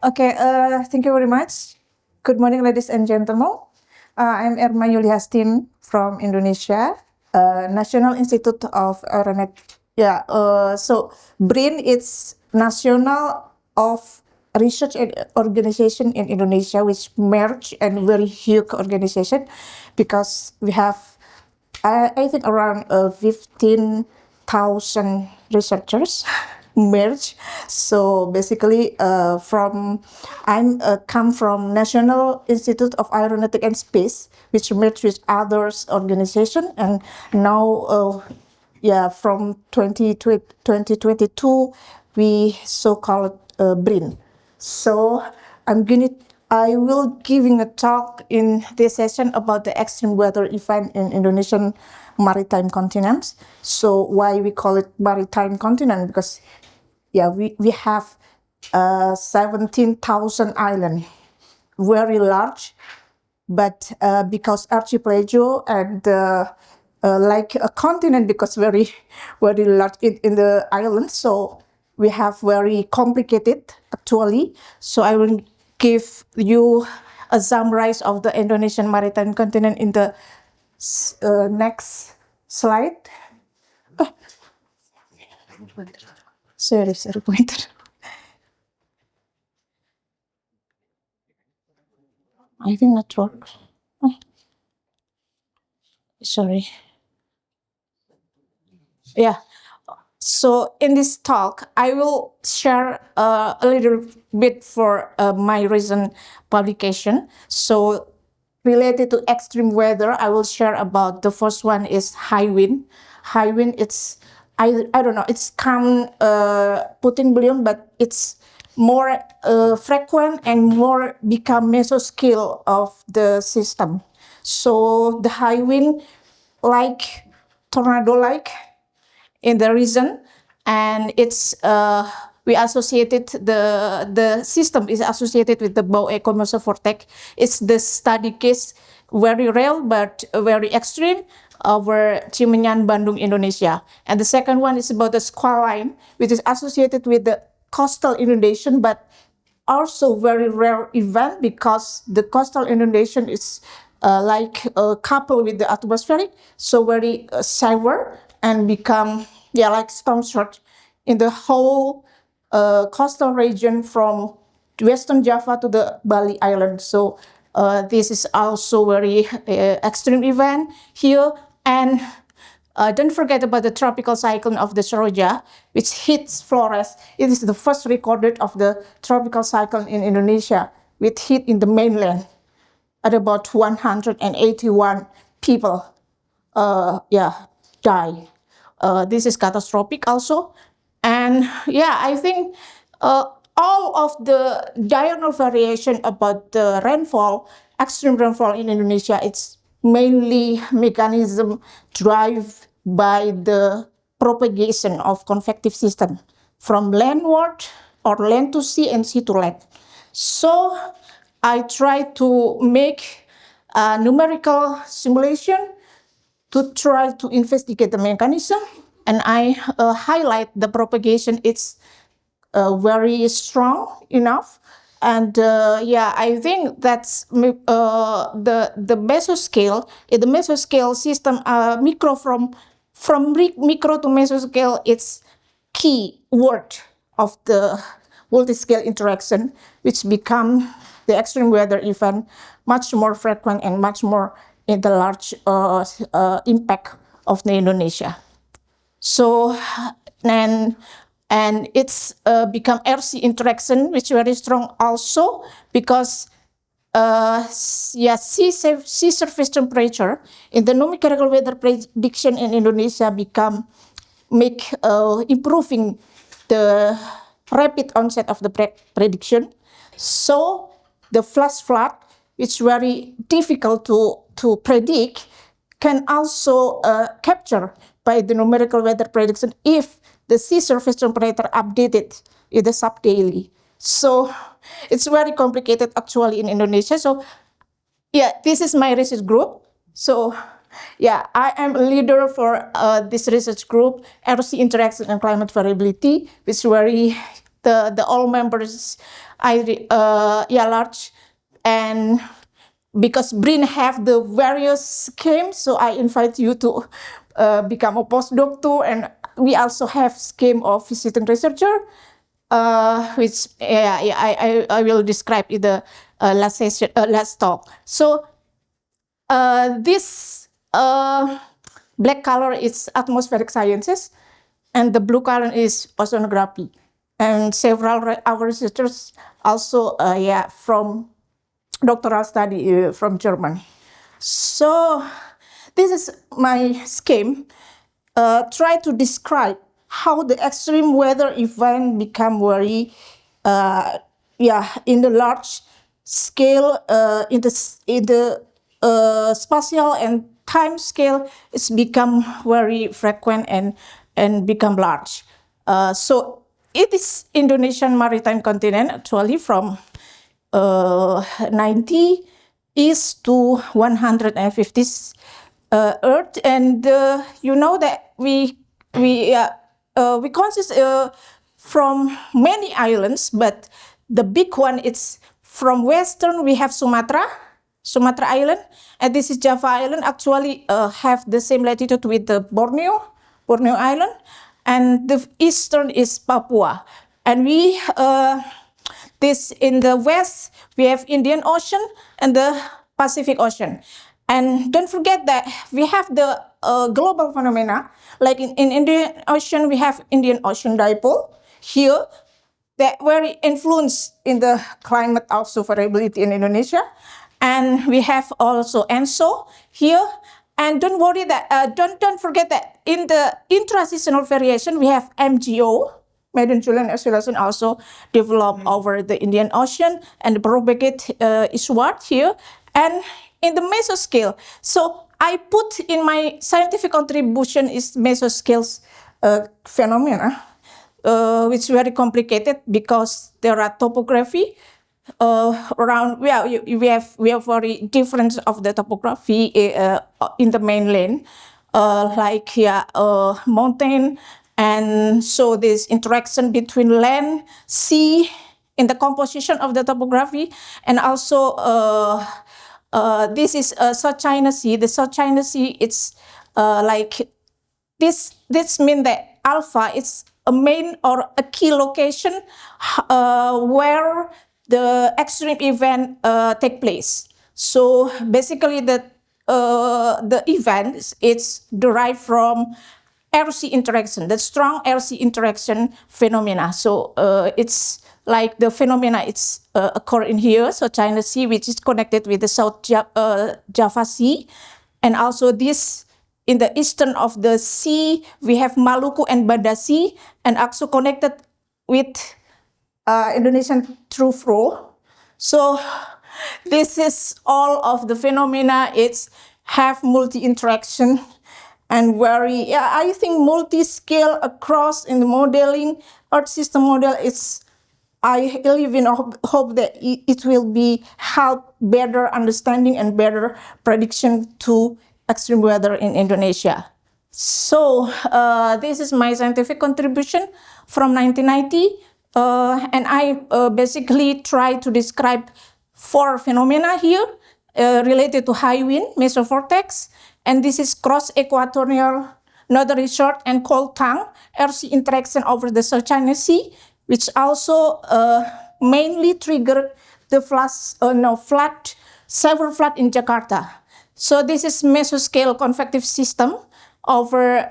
Okay, thank you very much. Good morning, ladies and gentlemen. I'm Erma Yulihastin from Indonesia, National Institute of Aeronautics. Yeah, so BRIN is National of Research and Organization in Indonesia, which merge and very huge organization because we have, I think, around 15,000 researchers merge. So basically, I'm come from National Institute of Aeronautics and Space, which merged with others organization, and now, from 2022, we so-called BRIN. So I will giving a talk in this session about the extreme weather event in Indonesian maritime continents. So why we call it maritime continent? Because we have 17,000 islands, very large, but because archipelago and like a continent because very large in the island, so we have very complicated actually. So I will give you a summary of the Indonesian maritime continent in the next slide. Sorry, pointer. I think that works. Sorry. Yeah. So in this talk, I will share a little bit for my recent publication. So related to extreme weather, I will share about the first one is high wind. High wind, it's I don't know, it's come putting billion, but it's more frequent and more become mesoscale of the system. So the high wind, like tornado-like in the region, and it's we associated the system is associated with the Bow commercial vortex. It's the study case very rare but very extreme over Cimenyan, Bandung, Indonesia. And the second one is about the squall line, which is associated with the coastal inundation, but also very rare event because the coastal inundation is like coupled with the atmospheric, so very severe and become like storm surge in the whole coastal region from Western Java to the Bali Island. So this is also very extreme event here. And don't forget about the tropical cyclone of the Seroja, which hits Flores. It is the first recorded of the tropical cyclone in Indonesia, which hit in the mainland at about 181 people die. This is catastrophic also. And I think all of the diurnal variation about the rainfall, extreme rainfall in Indonesia, it's mainly mechanism driven by the propagation of convective system from landward or land to sea and sea to land. So I try to make a numerical simulation to try to investigate the mechanism, and I highlight the propagation. It's very strong enough, and I think that's the mesoscale. In the mesoscale system, micro from micro to mesoscale, it's key word of the multi-scale interaction, which become the extreme weather event much more frequent and much more in the large impact of the Indonesia. So and it's become RC interaction, which very strong also because sea surface temperature in the numerical weather prediction in Indonesia make improving the rapid onset of the prediction. So the flash flood, which very difficult to predict, can also capture by the numerical weather prediction if the sea surface temperature updated in the sub-daily. So it's very complicated actually in Indonesia. So this is my research group. So I am a leader for this research group, RC interaction and climate variability, which very the all members large, and because BRIN have the various schemes, so I invite you to become a postdoc too, and we also have scheme of visiting researcher, which I will describe in the last session, last talk. So this black color is atmospheric sciences, and the blue color is oceanography, and several our researchers also from doctoral study from German. So this is my scheme. Try to describe how the extreme weather event become very in the large scale, in the spatial and time scale, it's become very frequent and become large. So it is Indonesian maritime continent actually from 90 east to 150 Earth, and you know that we consist from many islands, but the big one is from western we have Sumatra Island, and this is Java Island. Actually, have the same latitude with the Borneo Island, and the eastern is Papua, and we this in the west we have Indian Ocean and the Pacific Ocean. And don't forget that we have the global phenomena, like in Indian Ocean, we have Indian Ocean dipole here, that very influence in the climate also variability in Indonesia. And we have also ENSO here. And don't worry that, don't forget that in the intra-seasonal variation, we have MGO, Maiden Julian oscillation, also developed over the Indian Ocean, and the propagate eastward here. And in the mesoscale, so I put in my scientific contribution is mesoscale phenomena, which is very complicated because there are topography around. We have very difference of the topography in the mainland, like mountain, and so this interaction between land, sea, in the composition of the topography, and also. This is South China Sea. The South China Sea, it's like this. This means that alpha is a main or a key location where the extreme event take place. So basically, the event it's derived from air-sea interaction, the strong air-sea interaction phenomena. So it's like the phenomena it's occur in here, so China Sea, which is connected with the South Java Sea, and also this in the eastern of the sea we have Maluku and Banda Sea, and also connected with Indonesian through flow. So this is all of the phenomena. It's have multi-interaction and very I think multi-scale across in the modeling Earth system model. It's I even hope that it will be help better understanding and better prediction to extreme weather in Indonesia. So this is my scientific contribution from 1990, and I basically try to describe 4 phenomena here related to high wind, mesovortex, and this is cross-equatorial northerly short and cold tongue air-sea interaction over the South China Sea, which also mainly triggered the severe flood in Jakarta. So this is mesoscale convective system over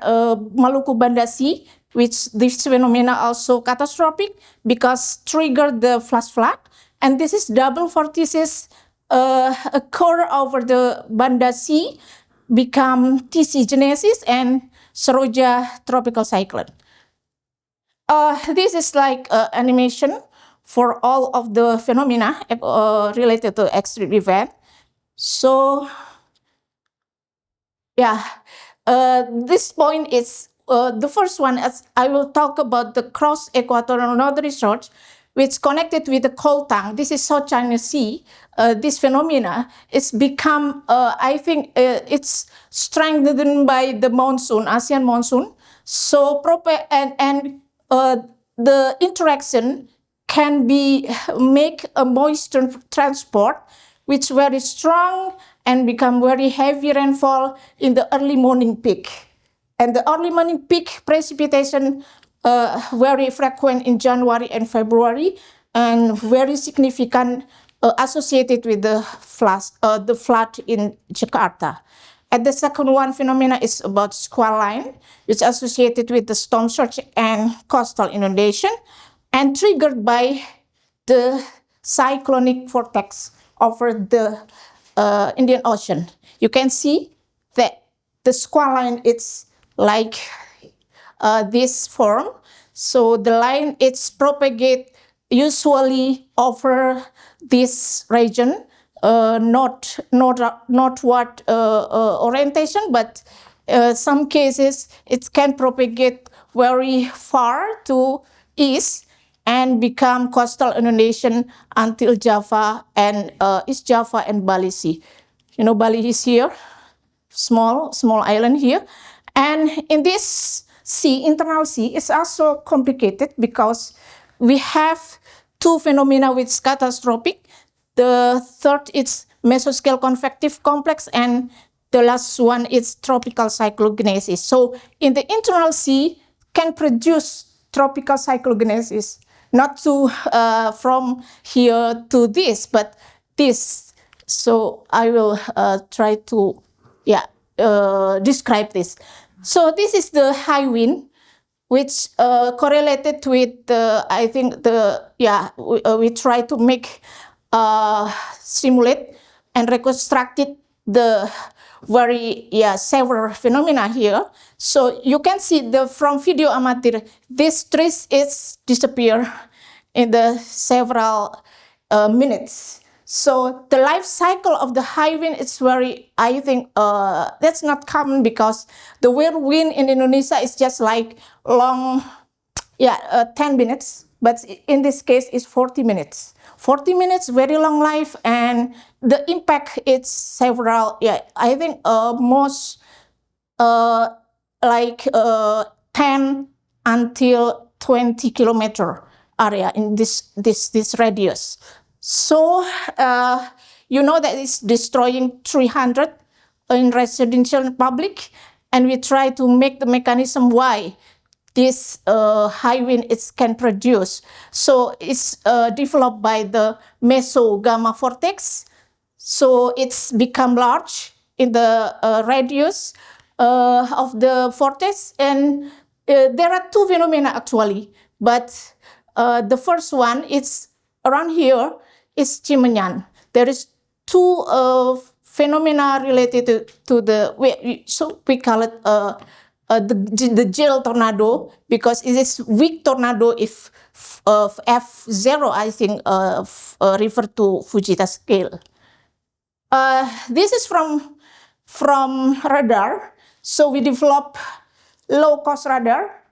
Maluku Banda Sea, which this phenomena also catastrophic because triggered the flash flood. And this is double vortices occur over the Banda Sea, become TC genesis and Seroja tropical cyclone. This is like animation for all of the phenomena related to extreme event. So, this point is the first one. As I will talk about the cross-equatorial northerly short, which connected with the cold tongue. This is South China Sea. This phenomena is become, I think, it's strengthened by the monsoon, ASEAN monsoon. So the interaction can be make a moisture transport, which very strong and become very heavy rainfall in the early morning peak. And the early morning peak precipitation very frequent in January and February, and very significant associated with the flood in Jakarta. And the second one phenomena is about squall line, which is associated with the storm surge and coastal inundation, and triggered by the cyclonic vortex over the Indian Ocean. You can see that the squall line is like this form. So the line it's propagate usually over this region, not northward orientation, but some cases it can propagate very far to east and become coastal inundation until Java and East Java and Bali Sea. You know, Bali is here, small island here. And in this sea, internal sea, is also complicated because we have two phenomena which is catastrophic. The third is mesoscale convective complex, and the last one is tropical cyclogenesis. So in the internal sea can produce tropical cyclogenesis, not to from here to this, but this. So I will try to describe this. So this is the high wind, which correlated with I think we try to make simulate and reconstructed the very several phenomena here. So you can see from video amateur, this trees is disappear in the several minutes. So the life cycle of the high wind is very, I think, that's not common because the whirlwind in Indonesia is just like long, 10 minutes. But in this case, it's 40 minutes. 40 minutes, very long life, and the impact is several, I think most like 10 until 20 kilometer area in this radius. So you know that it's destroying 300 in residential and public, and we try to make the mechanism why this high wind can produce. So it's developed by the meso-gamma vortex. So it's become large in the radius of the vortex, and there are two phenomena actually. But the first one is around here is Cimenyan. There is two phenomena related to the we call it the gel tornado, because it is weak tornado if F0, I think, refer to Fujita scale. This is from radar. So we develop low cost radar.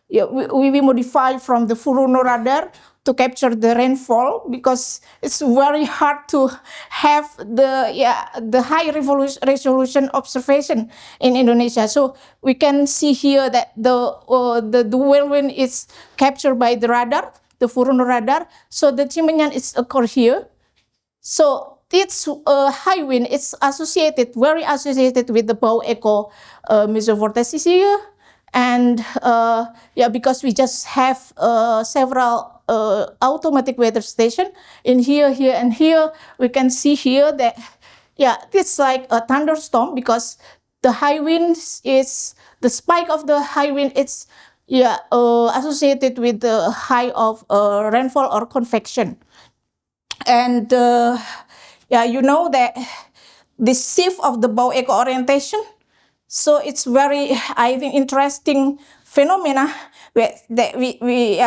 We modify from the Furuno radar to capture the rainfall, because it's very hard to have the high resolution observation in Indonesia. So we can see here that the whirlwind is captured by the radar, the Furuno radar. So the Cimenyan is occur here. So it's high wind. It's very associated with the Bau Eco mesovortices here. And because we just have several automatic weather station in here, and here, we can see here that it's like a thunderstorm, because the high wind is the spike of the high wind. It's associated with the high of rainfall or convection. And you know that the shift of the Bau Eco orientation. So it's very, I think, interesting phenomena that we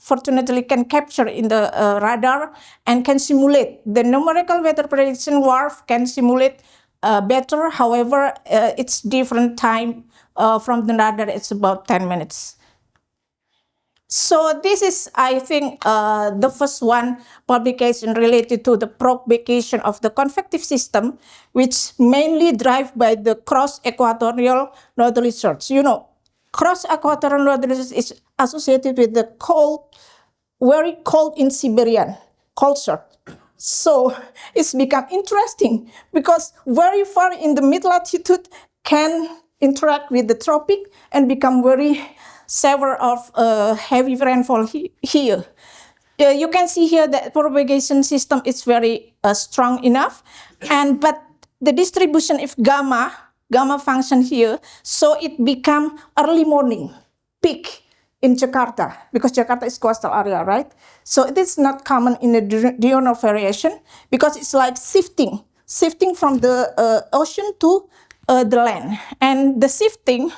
fortunately can capture in the radar and can simulate. The numerical weather prediction WRF can simulate better. However, it's different time from the radar. It's about 10 minutes. So this is, I think, the first one publication related to the propagation of the convective system, which mainly driven by the cross-equatorial northerly surge. You know, cross-equatorial low-altitude is associated with the cold, very cold in Siberian culture. So it's become interesting because very far in the mid-latitude can interact with the tropic and become very severe of heavy rainfall here. You can see here that propagation system is very strong enough, but the distribution of gamma function here, so it become early morning peak in Jakarta, because Jakarta is coastal area, right? So it is not common in the diurnal variation because it's like shifting from the ocean to the land. And the shifting,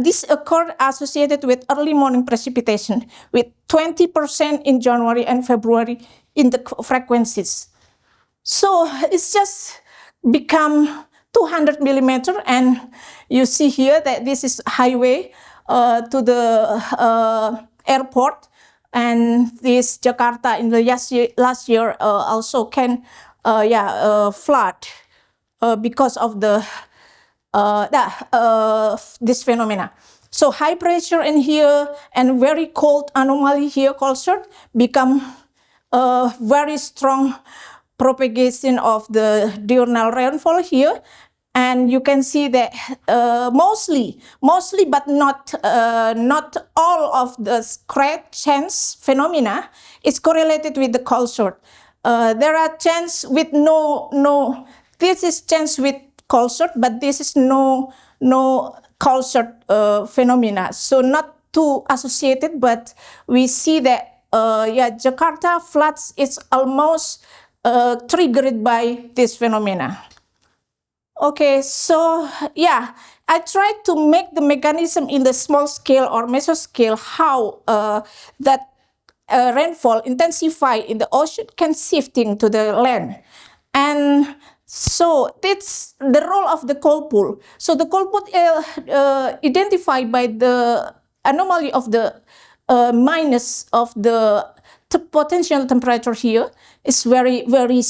this occurred associated with early morning precipitation with 20% in January and February in the frequencies. So it's just become 200 millimeter, and you see here that this is highway to the airport, and this Jakarta in the last year also can flood because of the this phenomena. So high pressure in here and very cold anomaly here culture become very strong propagation of the diurnal rainfall here, and you can see that mostly, but not all of the change phenomena is correlated with the culture. There are change with no. This is change with culture, but this is no culture phenomena. So not too associated, but we see that Jakarta floods is almost triggered by this phenomena. Okay, so I tried to make the mechanism in the small scale or mesoscale how that rainfall intensify in the ocean can shifting to the land. And so that's the role of the cold pool. So the cold pool identified by the anomaly of the minus of the potential temperature here is very, very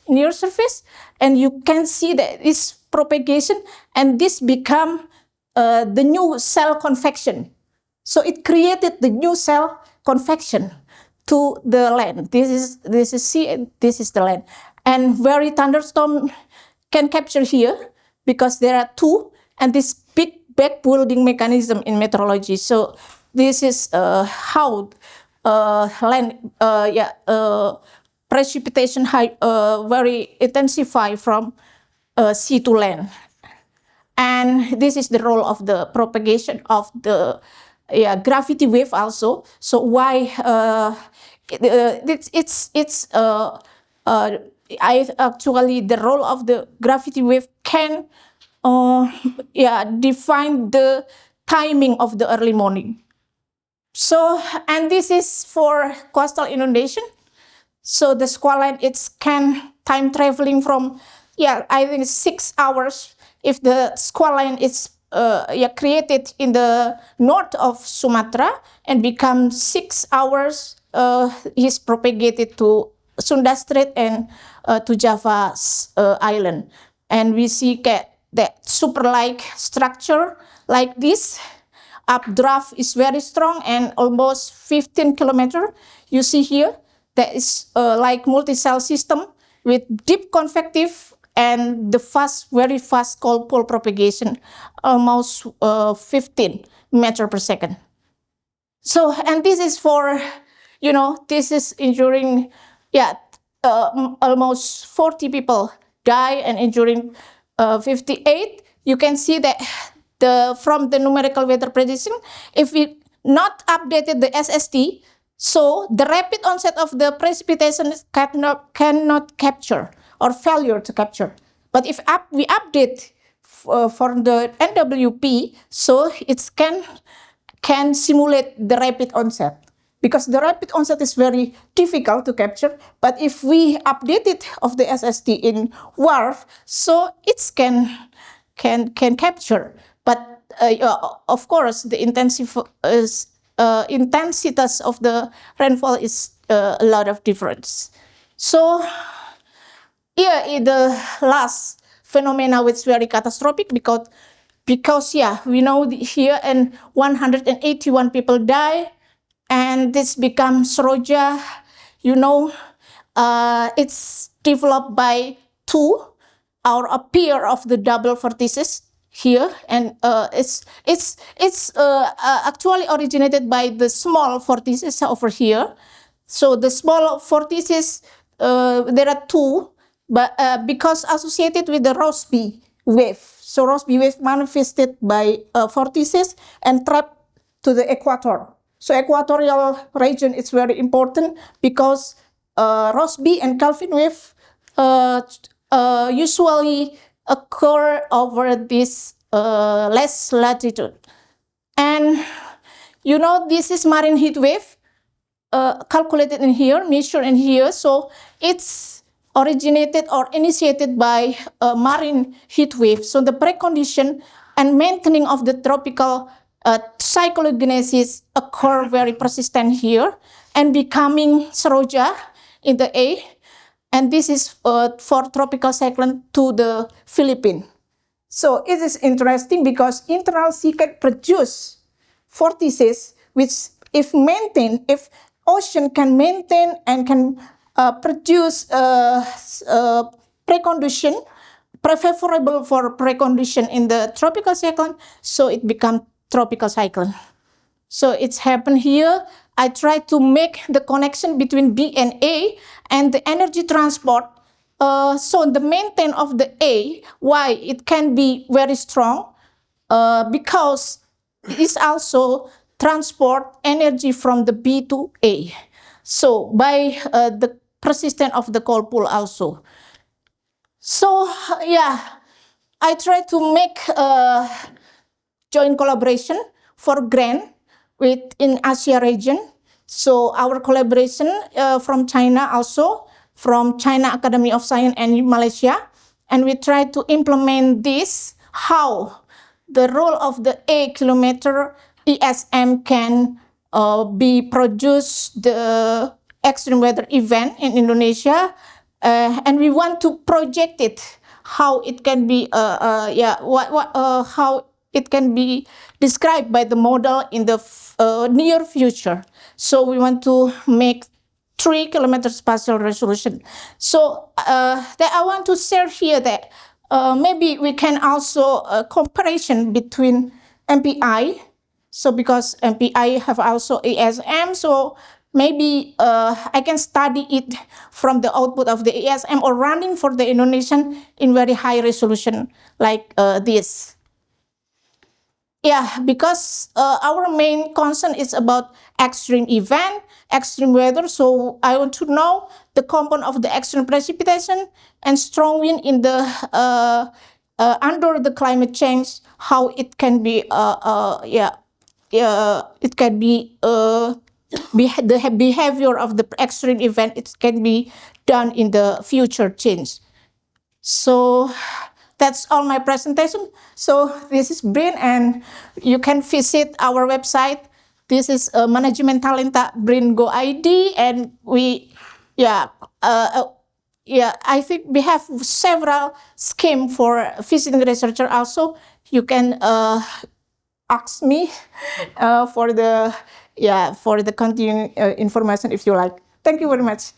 near surface, and you can see that this propagation and this become the new cell convection. So it created the new cell convection to the land. This is sea and this is the land. And very thunderstorm can capture here because there are two, and this big back building mechanism in meteorology. So this is how land precipitation very intensify from sea to land. And this is the role of the propagation of the gravity wave also. So why actually the role of the gravity wave can define the timing of the early morning. So, and this is for coastal Indonesian. So the squall line, it can time traveling from, I think 6 hours. If the squall line is created in the north of Sumatra and become 6 hours, is propagated to Sunda Strait and to Java Island. And we see that super-like structure like this. Updraft is very strong and almost 15 kilometers. You see here, that is like multi-cell system with deep convective and the very fast cold pole propagation, almost 15 meters per second. So, and this is for, this is injuring, almost 40 people die and injuring 58. You can see that from the numerical weather prediction, if we not updated the SST, so the rapid onset of the precipitation cannot capture or failure to capture. But if we update for the NWP, so it can simulate the rapid onset, because the rapid onset is very difficult to capture. But if we update it of the SST in WRF, so it can capture. But of course, the intensitas of the rainfall is a lot of difference. So here in the last phenomena which is very catastrophic because yeah, we know here and 181 people die, and this becomes Seroja. You know, it's developed by two or a pair of the double vortices here, and it's actually originated by the small vortices over here. So the small vortices, there are two, but because associated with the Rossby wave. So Rossby wave manifested by vortices and trapped to the equator. So equatorial region is very important because Rossby and Kelvin wave usually occur over this less latitude. And you know, this is marine heat wave calculated in here, measured in here. So it's originated or initiated by marine heat wave. So the precondition and maintaining of the tropical cyclogenesis occur very persistent here and becoming Seroja in the A. And this is for tropical cyclone to the Philippines. So it is interesting because internal sea can produce vortices which if maintained, if ocean can maintain and can produce precondition, favorable for precondition in the tropical cyclone, so it becomes tropical cyclone. So it's happened here. I try to make the connection between B and A and the energy transport. So the maintain of the A, why it can be very strong, because it's also transport energy from the B to A. So by the persistence of the cold pool also. So yeah, I try to make joint collaboration for grant within Asia region. So our collaboration from China also, from China Academy of Science and Malaysia, and we try to implement this, how the role of the A kilometer ESM can be produced the extreme weather event in Indonesia, and we want to project it, how it can be how it can be described by the model in the near future. So we want to make 3 kilometer spatial resolution. So that I want to share here that maybe we can also comparison between MPI. So because MPI have also ESM, so maybe I can study it from the output of the ESM or running for the Indonesian in very high resolution like this. Yeah, because our main concern is about extreme event, extreme weather. So I want to know the component of the extreme precipitation and strong wind in the under the climate change, how it can be it can be the behavior of the extreme event. It can be done in the future change. So that's all my presentation. So this is BRIN, and you can visit our website. This is Management Talenta BRIN Go ID, and we, I think we have several schemes for visiting researcher also. You can ask me for the continuing information if you like. Thank you very much.